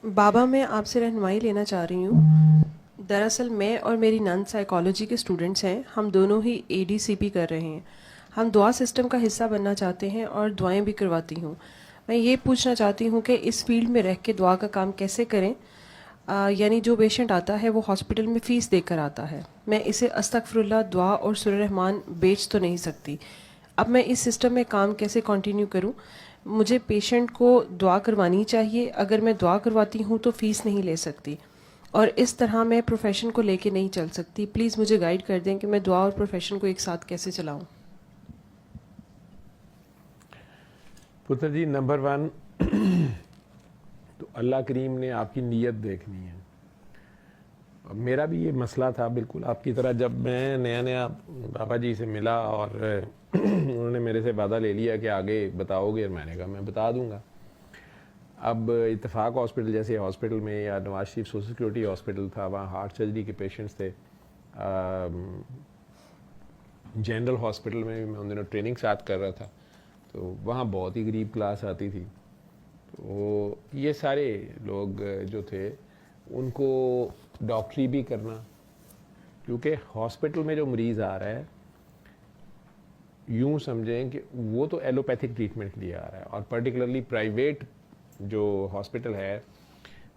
बाबा, मैं आपसे रहनुमाई लेना चाह रही हूँ। दरअसल मैं और मेरी नंद साइकोलॉजी के स्टूडेंट्स हैं। हम दोनों ही एडीसीपी कर रहे हैं। हम दुआ सिस्टम का हिस्सा बनना चाहते हैं और दुआएं भी करवाती हूँ। मैं ये पूछना चाहती हूँ कि इस फील्ड में रह के दुआ का काम कैसे करें। यानी जो पेशेंट आता है वो हॉस्पिटल में फ़ीस देकर आता है। मैं इसे अस्तगफिरुल्लाह दुआ और सूरह रहमान बेच तो नहीं सकती। अब मैं इस सिस्टम में काम कैसे कंटिन्यू करूं? मुझे पेशेंट को दुआ करवानी चाहिए। अगर मैं दुआ करवाती हूं तो फ़ीस नहीं ले सकती, और इस तरह मैं प्रोफेशन को लेके नहीं चल सकती। प्लीज़ मुझे गाइड कर दें कि मैं दुआ और प्रोफेशन को एक साथ कैसे चलाऊं। पुत्र जी, नंबर 1 तो अल्लाह करीम ने आपकी नीयत देखनी है। अब मेरा भी ये मसला था बिल्कुल आपकी तरह। जब मैं नया नया बाबा जी से मिला और उन्होंने मेरे से वादा ले लिया कि आगे बताओगे, मैंने कहा मैं बता दूंगा। अब इत्तेफाक हॉस्पिटल जैसे हॉस्पिटल में या Nawaz Sharif social security hospital था, वहाँ हार्ट सर्जरी के पेशेंट्स थे। जनरल हॉस्पिटल में भी मैं उन दिनों ट्रेनिंग स्टार्ट कर रहा था, तो वहाँ बहुत ही गरीब क्लास आती थी। तो ये सारे लोग जो थे उनको डॉक्टरी भी करना, क्योंकि हॉस्पिटल में जो मरीज़ आ रहा है यूँ समझें कि वो तो एलोपैथिक ट्रीटमेंट के लिए आ रहा है, और पर्टिकुलरली प्राइवेट जो हॉस्पिटल है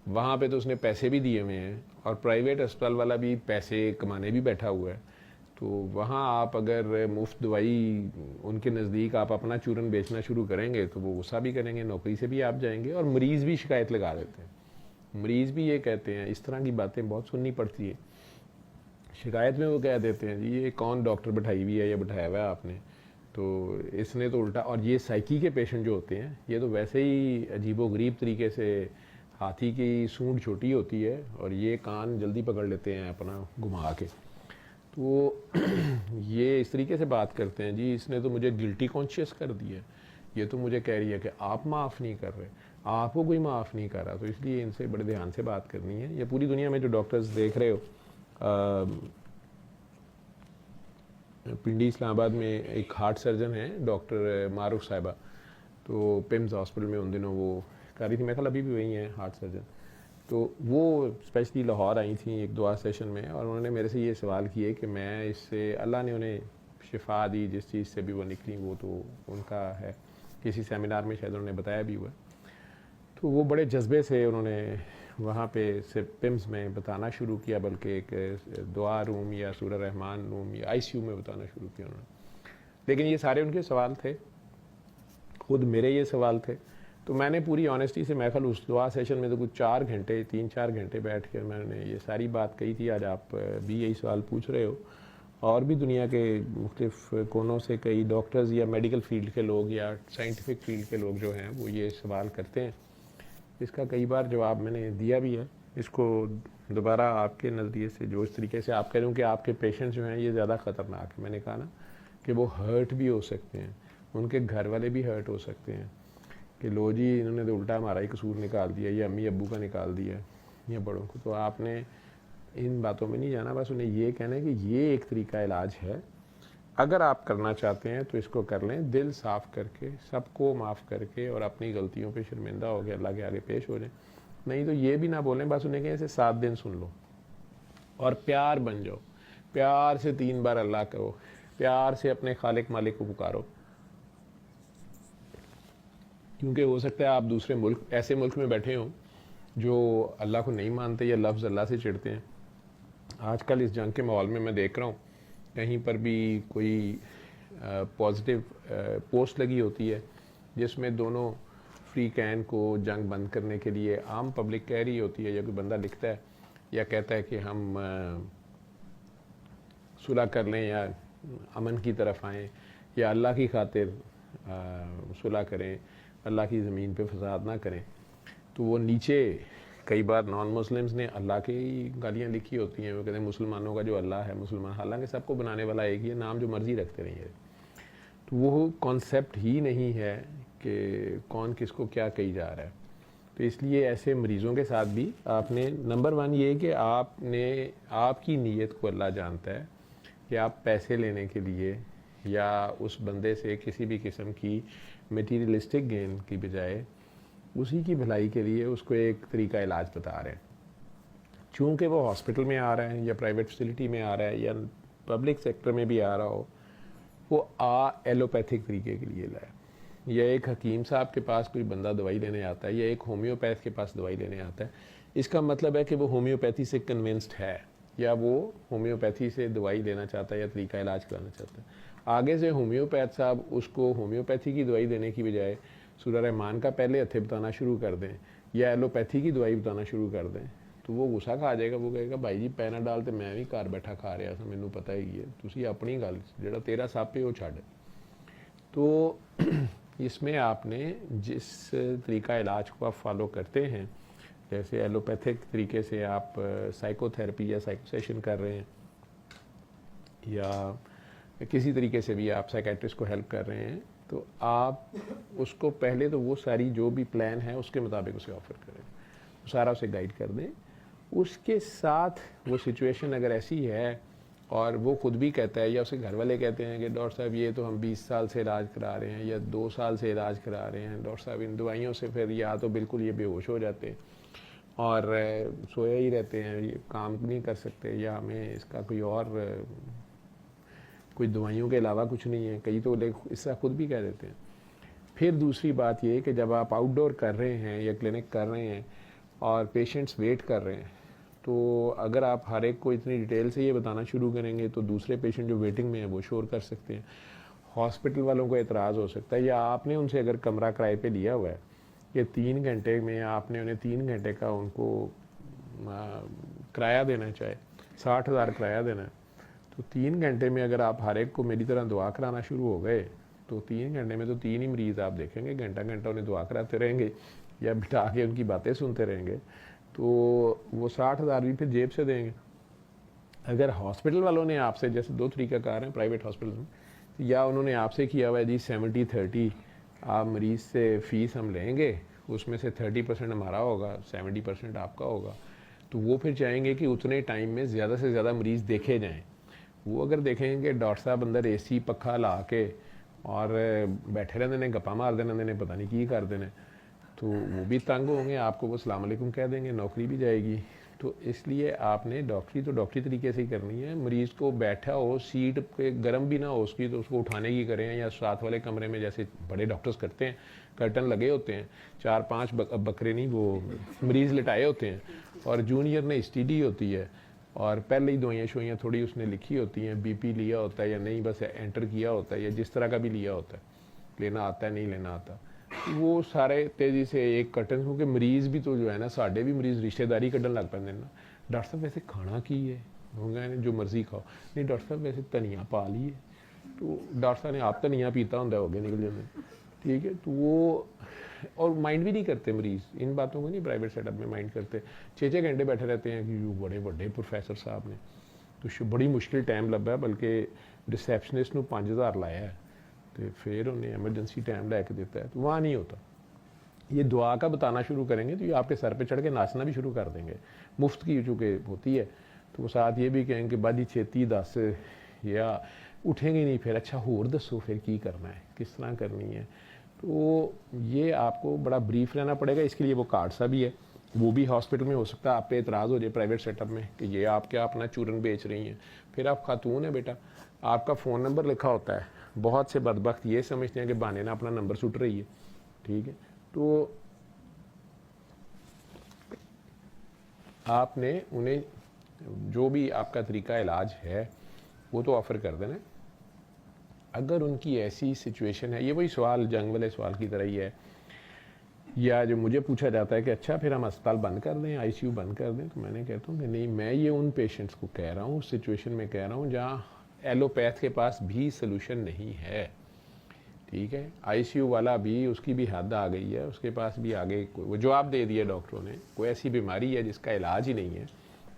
वहाँ पे तो उसने पैसे भी दिए हुए हैं, और प्राइवेट अस्पताल वाला भी पैसे कमाने भी बैठा हुआ है। तो वहाँ आप अगर मुफ्त दवाई उनके नज़दीक आप अपना चूरन बेचना शुरू करेंगे तो वो गुस्सा भी करेंगे, नौकरी से भी आप जाएंगे, और मरीज़ भी शिकायत लगा देते हैं। मरीज़ भी ये कहते हैं, इस तरह की बातें बहुत सुननी पड़ती है। शिकायत में वो कह देते हैं जी ये कौन डॉक्टर बैठाई हुई है या बैठाया हुआ है आपने, तो इसने तो उल्टा। और ये साइकी के पेशेंट जो होते हैं ये तो वैसे ही अजीबोगरीब तरीके से, हाथी की सूंड छोटी होती है और ये कान जल्दी पकड़ लेते हैं अपना घुमा के। तो ये इस तरीके से बात करते हैं, जी इसने तो मुझे गिल्टी कॉन्शियस कर दिया, ये तो मुझे कह रही है कि आप माफ़ नहीं कर रहे, आपको कोई माफ़ नहीं कर रहा। तो इसलिए इनसे बड़े ध्यान से बात करनी है। ये पूरी दुनिया में जो डॉक्टर्स देख रहे हो, पिंडी इस्लामाबाद में एक हार्ट सर्जन है डॉक्टर मारूफ साहिबा, तो पिम्स हॉस्पिटल में उन दिनों वो कर रही थी, मेरे ख्याल अभी भी वही है हार्ट सर्जन। तो वो स्पेशली लाहौर आई थी एक दुआ सेशन में, और उन्होंने मेरे से ये सवाल किए कि मैं इससे, अल्लाह ने उन्हें शिफा दी जिस चीज़ से भी वो निकली, वो तो उनका है, किसी सेमिनार में शायद उन्होंने बताया भी हुआ। तो वो बड़े जज्बे से उन्होंने वहाँ पे सिर्फ पिम्स में बताना शुरू किया, बल्कि एक दुआ रूम या सूरह रहमान रूम या आईसीयू में बताना शुरू किया उन्होंने। लेकिन ये सारे उनके सवाल थे, खुद मेरे ये सवाल थे। तो मैंने पूरी ऑनेस्टी से, मैं ख्याल उस दुआ सेशन में तो कुछ 4 घंटे 3-4 घंटे बैठ कर मैंने ये सारी बात कही थी। आज आप भी यही सवाल पूछ रहे हो, और भी दुनिया के मुख्तलिफ कोनों से कई डॉक्टर्स या मेडिकल फील्ड के लोग या साइंटिफिक फील्ड के लोग जो हैं वो ये सवाल करते हैं। इसका कई बार जवाब मैंने दिया भी है। इसको दोबारा आपके नज़रिए से, जो इस तरीके से आप कह रहे हो कि आपके पेशेंट्स जो हैं ये ज़्यादा ख़तरनाक है, मैंने कहा ना कि वो हर्ट भी हो सकते हैं, उनके घर वाले भी हर्ट हो सकते हैं कि लो जी इन्होंने तो उल्टा हमारा ही कसूर निकाल दिया, या अम्मी अब्बू का निकाल दिया या बड़ों को। तो आपने इन बातों में नहीं जाना, बस उन्हें ये कहना है कि ये एक तरीका इलाज है, अगर आप करना चाहते हैं तो इसको कर लें, दिल साफ़ करके, सबको माफ़ करके, और अपनी गलतियों पे शर्मिंदा हो गए अल्लाह के आगे पेश हो जाए। नहीं तो ये भी ना बोलें, बस उन्हें कहें ऐसे 7 दिन सुन लो और प्यार बन जाओ। प्यार से 3 बार अल्लाह कहो, प्यार से अपने खालिक मालिक को पुकारो। क्योंकि हो सकता है आप दूसरे मुल्क, ऐसे मुल्क में बैठे हों जो अल्लाह को नहीं मानते या लफ्ज़ अल्लाह से चिढ़ते हैं। आजकल इस जंग के माहौल में मैं देख रहा हूँ कहीं पर भी कोई पॉजिटिव पोस्ट लगी होती है जिसमें दोनों फ्री कैन को जंग बंद करने के लिए आम पब्लिक कह रही होती है, या कोई बंदा लिखता है या कहता है कि हम सुलह कर लें या अमन की तरफ आएँ या अल्लाह की खातिर सुलह करें, अल्लाह की ज़मीन पे फसाद ना करें। तो वो नीचे कई बार नॉन मुस्लिम्स ने अल्लाह की गालियाँ लिखी होती हैं। वो कहते हैं मुसलमानों का जो अल्लाह है मुसलमान, हालांकि सबको बनाने वाला एक ही है, नाम जो मर्जी रखते रहिए। तो वो कॉन्सेप्ट ही नहीं है कि कौन किसको क्या कही जा रहा है। तो इसलिए ऐसे मरीज़ों के साथ भी आपने नंबर 1 ये कि आपने, आपकी नीयत को अल्लाह जानता है कि आप पैसे लेने के लिए या उस बंदे से किसी भी किस्म की मटीरियलिस्टिक गेन की बजाय उसी की भलाई के लिए उसको एक तरीका इलाज बता रहे हैं। चूँकि वो हॉस्पिटल में आ रहा है या प्राइवेट फैसिलिटी में आ रहा है या पब्लिक सेक्टर में भी आ रहा हो, वो एलोपैथिक तरीके के लिए लाया, या एक हकीम साहब के पास कोई बंदा दवाई लेने आता है या एक होम्योपैथ के पास दवाई लेने आता है, इसका मतलब है कि वो होम्योपैथी से कन्विंस्ड है या वो होम्योपैथी से दवाई लेना चाहता है या तरीका इलाज कराना चाहता है। आगे से होम्योपैथ साहब उसको होम्योपैथी की दवाई देने की बजाय सूरह रहमान का पहले हथे बताना शुरू कर दें या एलोपैथी की दवाई बताना शुरू कर दें, तो वो गुस्सा खा जाएगा। वो कहेगा भाई जी पैनाडाल तो मैं भी घर बैठा खा रहा था, मैनू पता ही है, तुसी अपनी गल जेड़ा तेरा सप है वो छड़। तो इसमें आपने जिस तरीका इलाज को आप फॉलो करते हैं, जैसे एलोपैथिक तरीके से आप साइकोथेरेपी या साइकोसेशन कर रहे हैं या किसी तरीके से भी आप साइकेट्रिस्ट को हेल्प कर रहे हैं, तो आप उसको पहले तो वो सारी जो भी प्लान है उसके मुताबिक उसे ऑफ़र करें, सारा उसे गाइड कर दें। उसके साथ वो सिचुएशन अगर ऐसी है और वो खुद भी कहता है या उसके घर वाले कहते हैं कि डॉक्टर साहब ये तो हम 20 साल से इलाज करा रहे हैं या 2 साल से इलाज करा रहे हैं, डॉक्टर साहब इन दवाइयों से फिर या तो बिल्कुल ये बेहोश हो जाते हैं और सोए ही रहते हैं, ये काम नहीं कर सकते, या हमें इसका कोई दवाइयों के अलावा कुछ नहीं है, कई तो लोग इसका खुद भी कह देते हैं। फिर दूसरी बात ये कि जब आप आउटडोर कर रहे हैं या क्लिनिक कर रहे हैं और पेशेंट्स वेट कर रहे हैं, तो अगर आप हर एक को इतनी डिटेल से ये बताना शुरू करेंगे तो दूसरे पेशेंट जो वेटिंग में है वो शोर कर सकते हैं, हॉस्पिटल वालों को एतराज़ हो सकता है, या आपने उनसे अगर कमरा किराए पे लिया हुआ है कि 3 घंटे में आपने उन्हें 3 घंटे का उनको किराया देना चाहे, 60,000 किराया देना है, तो 3 घंटे में अगर आप हर एक को मेरी तरह दुआ कराना शुरू हो गए तो 3 घंटे में तो 3 ही मरीज़ आप देखेंगे, घंटा घंटा उन्हें दुआ कराते रहेंगे या बिठा के उनकी बातें सुनते रहेंगे, तो वो 60,000 भी फिर जेब से देंगे। अगर हॉस्पिटल वालों ने आपसे, जैसे 2 तरीक़ाकार हैं प्राइवेट हॉस्पिटल में, या उन्होंने आपसे किया हुआ है जी 70-30 आप मरीज़ से फ़ीस हम लेंगे, उसमें से 30% हमारा होगा, 70% आपका होगा, तो वो फिर चाहेंगे कि उतने टाइम में ज़्यादा से ज़्यादा मरीज़ देखे जाएँ। वो अगर देखेंगे डॉक्टर साहब अंदर AC पखा ला के और बैठे रहते ने, गप्पा मारते रहते ने, पता नहीं की करते हैं, तो वो भी तंग होंगे, आपको वो सलाम अलैकुम कह देंगे, नौकरी भी जाएगी। तो इसलिए आपने डॉक्टरी तो डॉक्टरी तरीके से ही करनी है। मरीज़ को बैठा हो, सीट पे गर्म भी ना हो उसकी, तो उसको उठाने की करें, या साथ वाले कमरे में जैसे बड़े डॉक्टर्स करते हैं, कर्टन लगे होते हैं, 4-5 बकरे नहीं वो मरीज़ लिटाए होते हैं और जूनियर ने STD होती है और पहले ही दवाइयाँ शोइयाँ थोड़ी उसने लिखी होती हैं, BP लिया होता है या नहीं, बस एंटर किया होता है, या जिस तरह का भी लिया होता है, लेना आता है नहीं लेना आता, वो सारे तेज़ी से एक कर्टन, क्योंकि मरीज़ भी तो जो है ना, साढ़े भी मरीज़ रिश्तेदारी कढ़न लग पैंदे ना, डॉक्टर साहब वैसे खाना की है, होंगे जो मर्जी खाओ, नहीं डॉक्टर साहब वैसे धनिया पा लिए, तो डॉक्टर साहब ने आप धनिया पीता होंगे हो गए निकल जाते, ठीक है। तो वो और माइंड भी नहीं करते मरीज़, इन बातों को नहीं प्राइवेट सेटअप में माइंड करते, 6-6 घंटे बैठे रहते हैं कि बड़े बड़े प्रोफैसर साहब ने तो बड़ी मुश्किल टाइम लब्भा, बल्कि रिसैप्शनिस्ट को 5,000 लाया है, तो फिर उन्हें एमरजेंसी टाइम लैके देता है, तो वहाँ नहीं होता। ये दुआ का बताना शुरू करेंगे तो ये आपके सर पे चढ़ के नाचना भी शुरू कर देंगे, मुफ्त की चूँकि होती है, तो वो साथ ये भी कहेंगे बाजी छेती दस, या उठेंगे नहीं फिर, अच्छा होर दसो फिर की करना है, किस तरह करनी है। तो ये आपको बड़ा ब्रीफ रहना पड़ेगा। इसके लिए वो कार्ड सा भी है, वो भी हॉस्पिटल में हो सकता है आप पे एतराज़ हो जाए प्राइवेट सेटअप में कि ये आप क्या अपना चूरन बेच रही हैं, फिर आप खातून है बेटा, आपका फ़ोन नंबर लिखा होता है, बहुत से बदबख्त ये समझते हैं कि बहाने ना अपना नंबर सुट रही है, ठीक है। तो आपने उन्हें जो भी आपका तरीका इलाज है वो तो ऑफ़र कर देना। अगर उनकी ऐसी सिचुएशन है, ये वही सवाल जंग वाले सवाल की तरह ही है, या जो मुझे पूछा जाता है कि अच्छा फिर हम अस्पताल बंद कर दें, ICU बंद कर दें, तो मैंने कहता हूँ कि नहीं, मैं ये उन पेशेंट्स को कह रहा हूँ, उस सिचुएशन में कह रहा हूँ जहाँ एलोपैथ के पास भी सलूशन नहीं है, ठीक है। ICU वाला भी, उसकी भी हद आ गई है, उसके पास भी आगे वो जवाब दे दिया डॉक्टरों ने, कोई ऐसी बीमारी है जिसका इलाज ही नहीं है,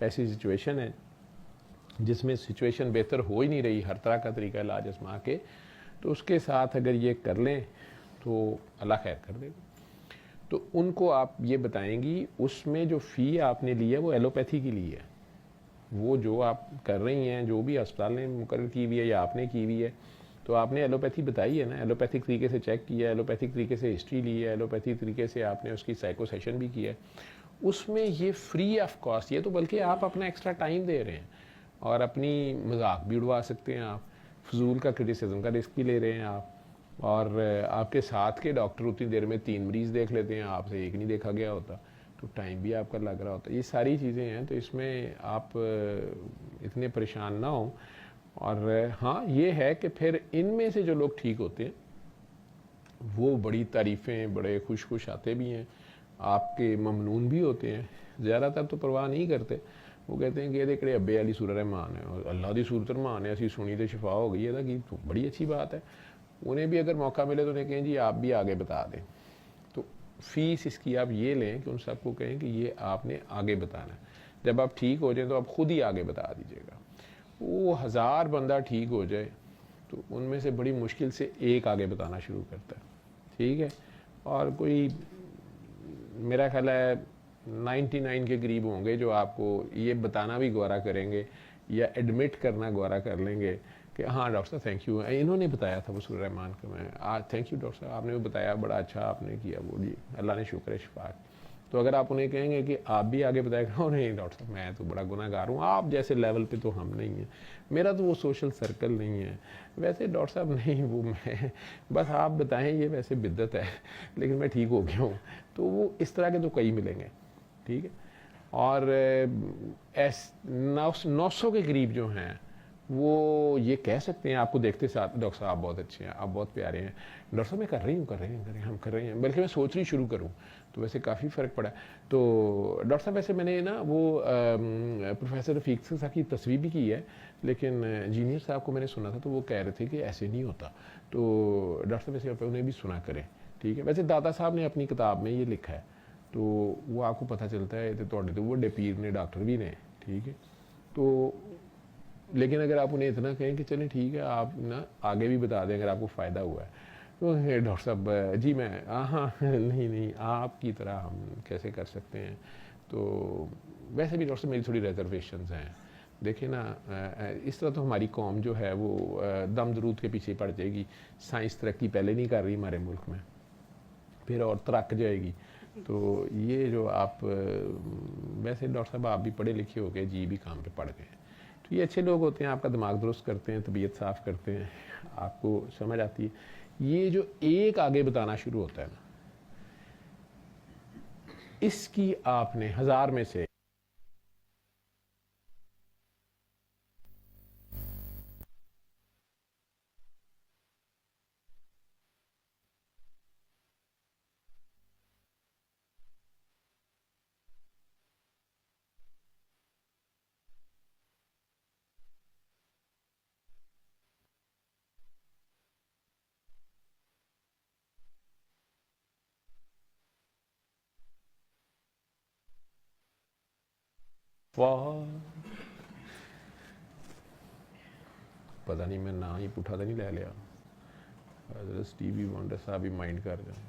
ऐसी सिचुएशन है जिसमें सिचुएशन बेहतर हो ही नहीं रही, हर तरह का तरीका इलाज आजमा के, तो उसके साथ अगर ये कर लें तो अल्लाह खैर कर देगा। तो उनको आप ये बताएंगी उसमें जो फ़ी आपने ली है वो एलोपैथी की ली है, वो जो आप कर रही हैं, जो भी अस्पताल ने मुकर्रर की हुई है या आपने की हुई है, तो आपने एलोपैथी बताई है ना, एलोपैथिक तरीके से चेक किया, एलोपैथिक तरीके से हिस्ट्री ली है, एलोपैथिक तरीके से आपने उसकी साइको सेशन भी किया है, उसमें ये फ्री ऑफ कॉस्ट, ये तो बल्कि आप अपना एक्स्ट्रा टाइम दे रहे हैं और अपनी मजाक भी उड़वा सकते हैं आप, फजूल का क्रिटिसिज्म का रिस्क भी ले रहे हैं आप, और आपके साथ के डॉक्टर उतनी देर में 3 मरीज देख लेते हैं, आपसे एक नहीं देखा गया होता, तो टाइम भी आपका लग रहा होता है। ये सारी चीज़ें हैं, तो इसमें आप इतने परेशान ना हो। और हाँ ये है कि फिर इनमें से जो लोग ठीक होते हैं वो बड़ी तारीफ़ें, बड़े खुश खुश आते भी हैं, आपके ममनून भी होते हैं। ज़्यादातर तो परवाह नहीं करते, वो कहते हैं कि ये किहड़े अब्बे वाली सूरत रहमान है, और अल्लाह की सूरत रहमान है, असी सुनी तो शिफा हो गई है, तो बड़ी अच्छी बात है। उन्हें भी अगर मौका मिले तो उन्हें कहें जी आप भी आगे बता दें, तो फीस इसकी आप ये लें कि उन सबको कहें कि ये आपने आगे बताना है। जब आप ठीक हो जाए तो आप खुद ही आगे बता दीजिएगा। वो 1000 बंदा ठीक हो जाए तो उनमें से बड़ी मुश्किल से एक आगे बताना शुरू करता है, ठीक है। और कोई मेरा ख्याल है 99 के करीब होंगे जो आपको ये बताना भी गवारा करेंगे या एडमिट करना गवारा कर लेंगे कि हाँ डॉक्टर साहब थैंक यू, इन्होंने बताया था वो सूरह रहमान का, मैं आज थैंक यू डॉक्टर साहब आपने वो बताया, बड़ा अच्छा आपने किया, वो जी अल्लाह ने शुक्र है शिफा। तो अगर आप उन्हें कहेंगे कि आप भी आगे बताएगा, नहीं डॉक्टर साहब मैं तो बड़ा गुनाहगार हूँ, आप जैसे लेवल पे तो हम नहीं हैं, मेरा तो वो सोशल सर्कल नहीं है, वैसे डॉक्टर साहब नहीं वो मैं, बस आप बताएं ये वैसे बिद्दत है लेकिन मैं ठीक हो गया हूँ। तो वो इस तरह के तो कई मिलेंगे, ठीक है। और 900 के करीब जो हैं वो ये कह सकते हैं आपको देखते साथ, डॉक्टर साहब आप बहुत अच्छे हैं, आप बहुत प्यारे हैं, डॉक्टर साहब मैं कर रही हूँ, हम कर रहे हैं, बल्कि मैं सोच रही शुरू करूँ, तो वैसे काफ़ी फ़र्क पड़ा। तो डॉक्टर साहब वैसे मैंने ना वो प्रोफेसर रफ़ीक साहब की तस्वीर भी की है, लेकिन जीनियर साहब को मैंने सुना था तो वो कह रहे थे कि ऐसे नहीं होता, तो डॉक्टर साहब वैसे उन्हें भी सुना करें, ठीक है। वैसे दादा साहब ने अपनी किताब में ये लिखा है, तो वो आपको पता चलता है तो वो पीर ने डॉक्टर भी ने, ठीक है। तो लेकिन अगर आप उन्हें इतना कहें कि चलें ठीक है आप ना आगे भी बता दें अगर आपको फ़ायदा हुआ है, तो डॉक्टर साहब जी मैं हाँ नहीं आपकी तरह हम कैसे कर सकते हैं। तो वैसे भी डॉक्टर साहब मेरी थोड़ी रिजर्वेशंस हैं, देखिए ना इस तरह तो हमारी कौम जो है वो दम दरूद के पीछे पड़ जाएगी, साइंस तरक्की पहले नहीं कर रही हमारे मुल्क में, फिर और तरक जाएगी। तो ये जो आप वैसे डॉक्टर साहब आप भी पढ़े लिखे हो गए, जी भी काम पे पढ़ गए, तो ये अच्छे लोग होते हैं, आपका दिमाग दुरुस्त करते हैं, तबीयत साफ़ करते हैं, आपको समझ आती है। ये जो एक आगे बताना शुरू होता है ना, इसकी आपने 1000 में से पता नहीं मैं ना ही पुठा तो नहीं ले लिया, स्टीवी वंडर साहब भी माइंड कर जाए,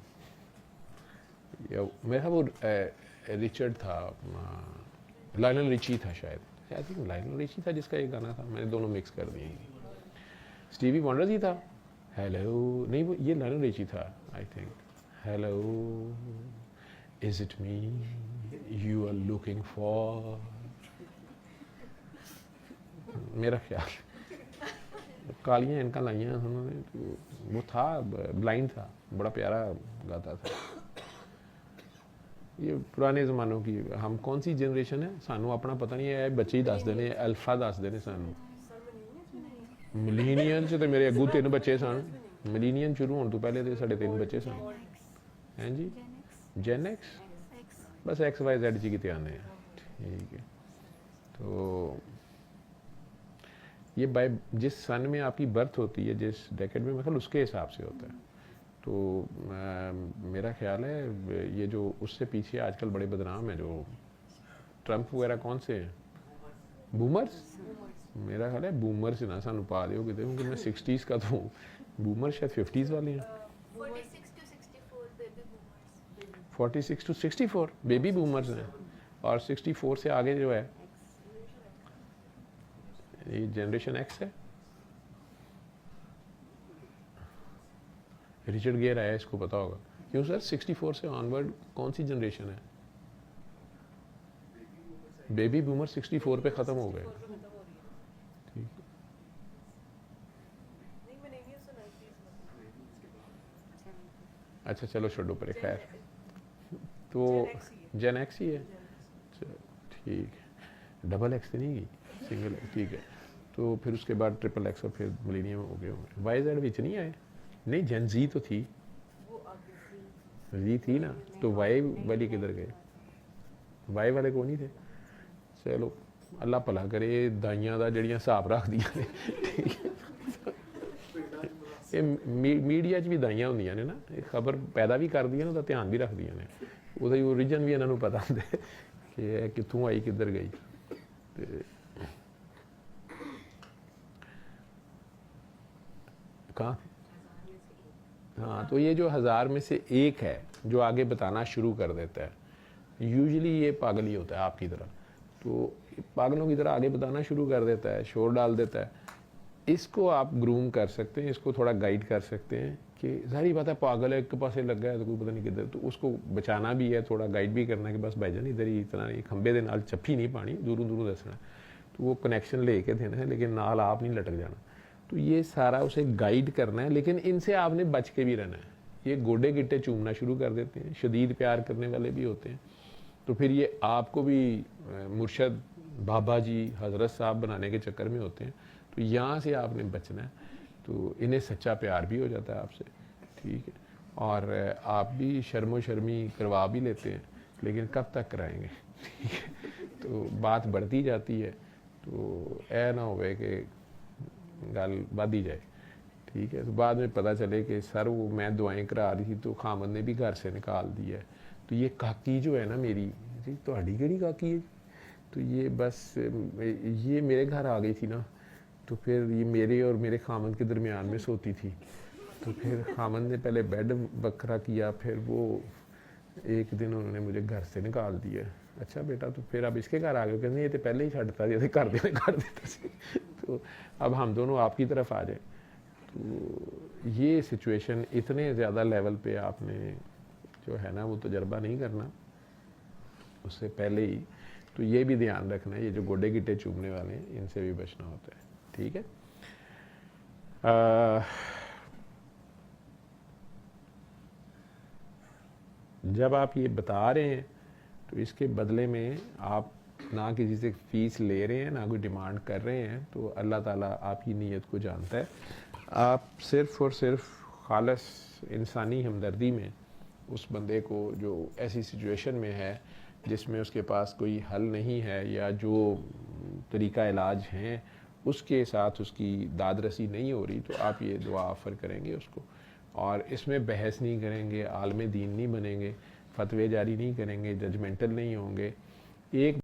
या मेरा वो रिचर्ड था, लायनल रिची था शायद, आई थिंक लायनल रिची था जिसका एक गाना था, मैंने दोनों मिक्स कर दिए। स्टीवी वंडर जी था, हेलो नहीं वो ये लायनल रिची था I think, hello is it me you are looking for, मेरा ख्याल कालियाँ इनका लाइयाँ उन्होंने, तो वो था ब्लाइंड था, बड़ा प्यारा गाता था। ये पुराने ज़मानों की, हम कौन सी जनरेशन है सानू अपना पता नहीं है, बच्चे ही दस देने, अल्फा दस देने सानू, मिलीनियन से तो मेरे अगू 3 बच्चे सन, मिलीनियन शुरू होने तो पहले तो साढ़े 3 बच्चे सन, हैं जी जेन एक्स, बस एक्स वाई जेड जी कितने आने हैं, ठीक है। तो ये बाय जिस सन में आपकी बर्थ होती है, जिस डेकेड में, मतलब उसके हिसाब से होता है। तो मेरा ख्याल है ये जो उससे पीछे आजकल बड़े बदनाम हैं, जो ट्रंप वगैरह कौन से हैं, बूमर्स, मेरा ख्याल है बूमर से ना सानू पा दो कि, क्योंकि मैं 60s का तो हूँ, बूमर शायद 50s वाले हैं, 46 to 64 बेबी बूमर्स हैं, और 64 से आगे जो है ये जनरेशन एक्स है, रिचर्ड गियर आया, इसको पता होगा। क्यों सर 64 से ऑनवर्ड कौन सी जनरेशन है? बेबी बूमर 64 पे ख़त्म हो गए। ठीक है, अच्छा चलो छोड़ो परे, खैर तो जेन एक्स ही है। चलो ठीक है, डबल एक्स तो नहीं गई, सिंगल एक्स, ठीक है। तो फिर उसके बाद ट्रिपल एक्स और फिर मिलेनियम हो गए होंगे। वाई जेड विच नहीं आए? नहीं, जेन जी तो थी, जी थी ना, तो वाई वाली किधर गए? वाई वाले को नहीं थे। चलो अल्लाह भला करे, दाइयां दा जड़ियां हिसाब रख दियां ने, ठीक है। मीडिया च भी दाइयां होंदियां ने ना, खबर पैदा भी कर दियां ने, ਉਹਦਾ ध्यान भी रखदियां ने, ਉਹਦਾ ओरिजिन भी इन्हां नूं पता हुंदा है कि ਇਹ कित्थों आई किधर गई। कहाँ? हाँ, तो ये जो 1000 में से एक है जो आगे बताना शुरू कर देता है, यूजुअली ये पागल ही होता है आपकी तरह, तो पागलों की तरह आगे बताना शुरू कर देता है, शोर डाल देता है। इसको आप ग्रूम कर सकते हैं, इसको थोड़ा गाइड कर सकते हैं कि सारी बात है पागल है, एक पासे लग गया है तो कोई पता नहीं किधर, तो उसको बचाना भी है, थोड़ा गाइड भी करना है कि बस भाईजान इधर ही, इतना नहीं खंबे दे नाल चप्पी नहीं पानी, दूरों दूरों दसना, तो वो कनैक्शन लेके देना है, लेकिन नाल आप नहीं लटक जाना। तो ये सारा उसे गाइड करना है, लेकिन इनसे आपने बच के भी रहना है। ये गोडे गिट्टे चूमना शुरू कर देते हैं, शदीद प्यार करने वाले भी होते हैं, तो फिर ये आपको भी मुर्शद, बाबा जी, हजरत साहब बनाने के चक्कर में होते हैं। तो यहाँ से आपने बचना है, तो इन्हें सच्चा प्यार भी हो जाता है आपसे, ठीक है, और आप भी शर्मो शर्मी करवा भी लेते हैं, लेकिन कब तक कराएंगे, ठीक है। तो बात बढ़ती जाती है, तो ऐ ना होवे कि गल बढ़ ही जाए, ठीक है। तो बाद में पता चले कि सर वो मैं दुआएं करा रही थी तो खामद ने भी घर से निकाल दिया है। तो ये काकी जो है ना मेरी, जी ਤੁਹਾਡੀ ਕਿਹੜੀ काकी है? तो ये बस ये मेरे घर आ गई थी ना, तो फिर ये मेरे और मेरे खामद के दरमियान में सोती थी, तो फिर खामद ने पहले बेड बकरा किया, फिर वो एक दिन उन्होंने मुझे घर से निकाल दिया। अच्छा बेटा, तो फिर अब इसके घर आ गए? कहते ये तो पहले ही छड़ता जैसे कर देता सी। तो अब हम दोनों आपकी तरफ आ जाए। तो ये सिचुएशन इतने ज़्यादा लेवल पे आपने जो है ना वो तजर्बा नहीं करना उससे पहले ही, तो ये भी ध्यान रखना है, ये जो गोडे गिट्टे चूमने वाले हैं इनसे भी बचना होता है, ठीक है। जब आप ये बता रहे हैं तो इसके बदले में आप ना किसी से फ़ीस ले रहे हैं, ना कोई डिमांड कर रहे हैं, तो अल्लाह ताला आपकी नीयत को जानता है। आप सिर्फ़ और सिर्फ खालस इंसानी हमदर्दी में उस बंदे को जो ऐसी सिचुएशन में है जिसमें उसके पास कोई हल नहीं है या जो तरीका इलाज हैं उसके साथ उसकी दादरसी नहीं हो रही, तो आप ये दुआ ऑफ़र करेंगे उसको, और इसमें बहस नहीं करेंगे, आलम दीन नहीं बनेंगे, फतवे जारी नहीं करेंगे, जजमेंटल नहीं होंगे। एक